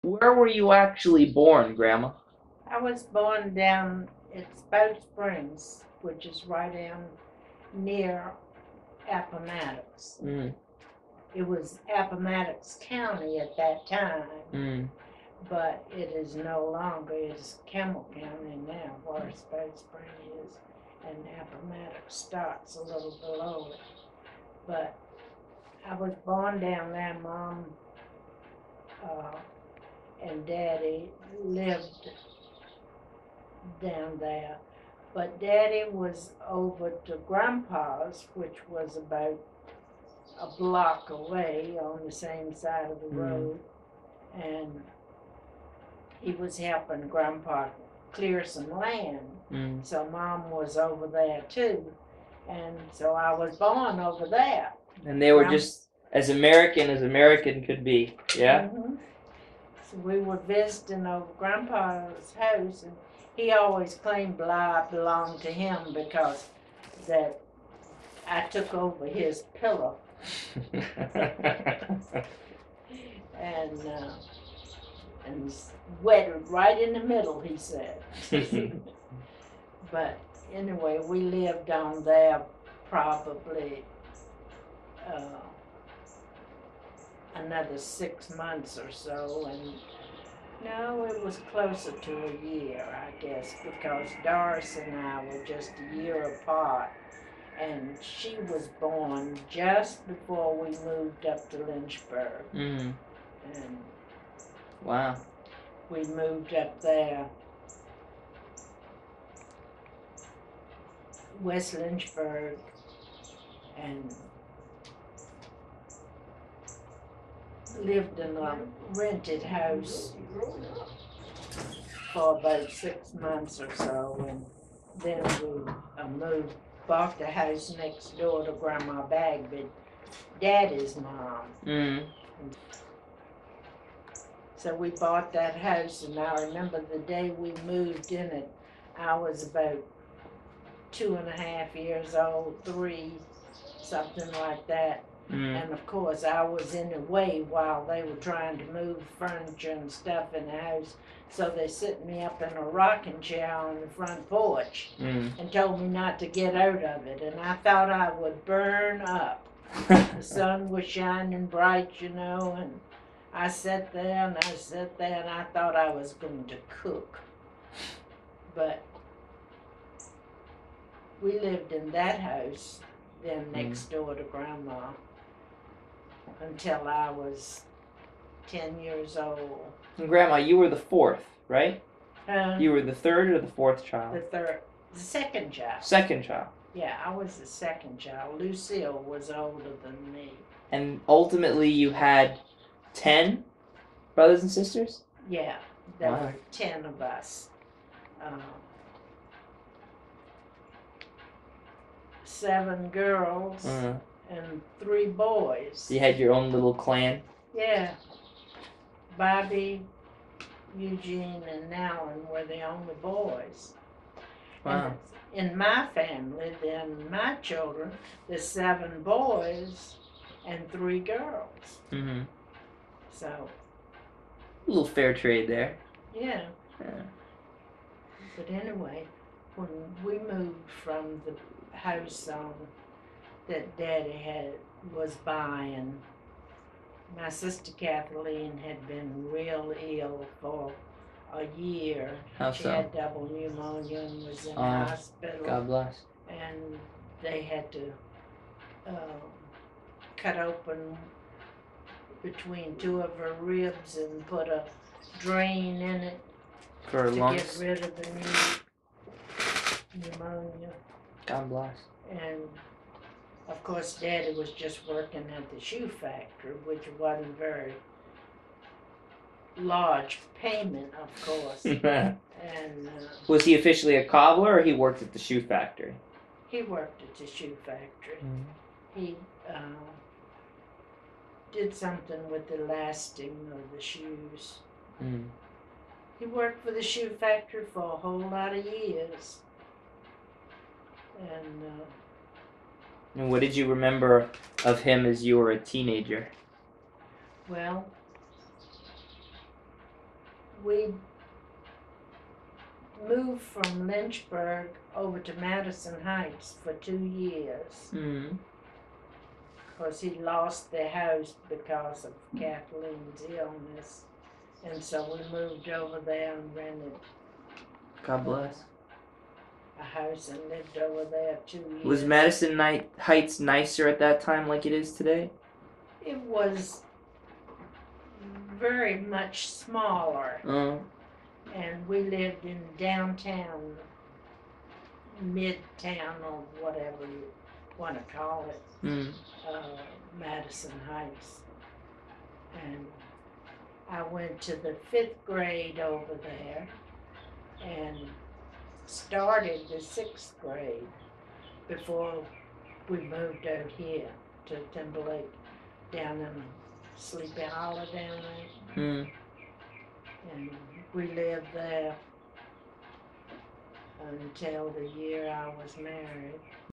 Where were you actually born, Grandma? I was born down at Spout Springs, which is right down near Appomatox. Mm, It was Appomatox County at that time, mm. but it is no longer. It's Campbell County now, where Spout Springs is, and Appomatox starts a little below it. But I was born down there. Mom uh, and Daddy lived down there. But Daddy was over to Grandpa's, which was about a block away on the same side of the road. And he was helping Grandpa clear some land. So Mom was over there too. And so I was born over there. And they were just as American could be, yeah? Mm-hmm. So we were visiting over Grandpa's house, and he always claimed I belonged to him because that I took over his pillow. and wetted right in the middle, he said. But anyway, we lived on there probably another 6 months or so, and no, it was closer to a year, I guess, because Doris and I were just a year apart, and she was born just before we moved up to Lynchburg. Mm. And wow. We moved up there, West Lynchburg, and lived in a rented house for about 6 months or so, and then we bought the house next door to Grandma Bagby, Daddy's mom. Mm. So we bought that house, and I remember the day we moved in it, I was about 2.5 years old, 3, something like that. And of course, I was in the way while they were trying to move furniture and stuff in the house. So they set me up in a rocking chair on the front porch and told me not to get out of it. And I thought I would burn up. The sun was shining bright, and I sat there and I thought I was going to cook. But we lived in that house then next door to Grandma until I was 10 years old. And Grandma, you were the 4th, right? You were the 3rd or the 4th child? The second child. Second child. Yeah, I was the second child. Lucille was older than me. And ultimately you had 10 brothers and sisters? Yeah, there were 10 of us. 7 girls and 3 boys. You had your own little clan? Yeah. Bobby, Eugene, and Alan were the only boys. Wow. And in my family, then my children, there's 7 boys and 3 girls. Mm-hmm. So. A little fair trade there. Yeah. But anyway, when we moved from the house that Daddy was buying, my sister Kathleen had been real ill for a year. How she so? had double pneumonia and was in the hospital. God bless. And they had to cut open between 2 of her ribs and put a drain in it for her lungs. Get rid of the pneumonia. God bless. And of course, Daddy was just working at the shoe factory, which wasn't very large payment, of course. And was he officially a cobbler, or he worked at the shoe factory? He worked at the shoe factory. He did something with the lasting of the shoes. He worked for the shoe factory for a whole lot of years. And what did you remember of him as you were a teenager? Well, we moved from Lynchburg over to Madison Heights for 2 years. Mm. Because he lost the house because of Kathleen's illness. And so we moved over there and rented God bless. a house and lived over there 2 years. Was Madison Heights nicer at that time like it is today? It was very much smaller. And we lived in downtown, midtown, or whatever you want to call it. Madison Heights. And I went to the 5th grade over there and started the 6th grade before we moved out here to Timberlake, down in Sleepy Hollow down there. And we lived there until the year I was married.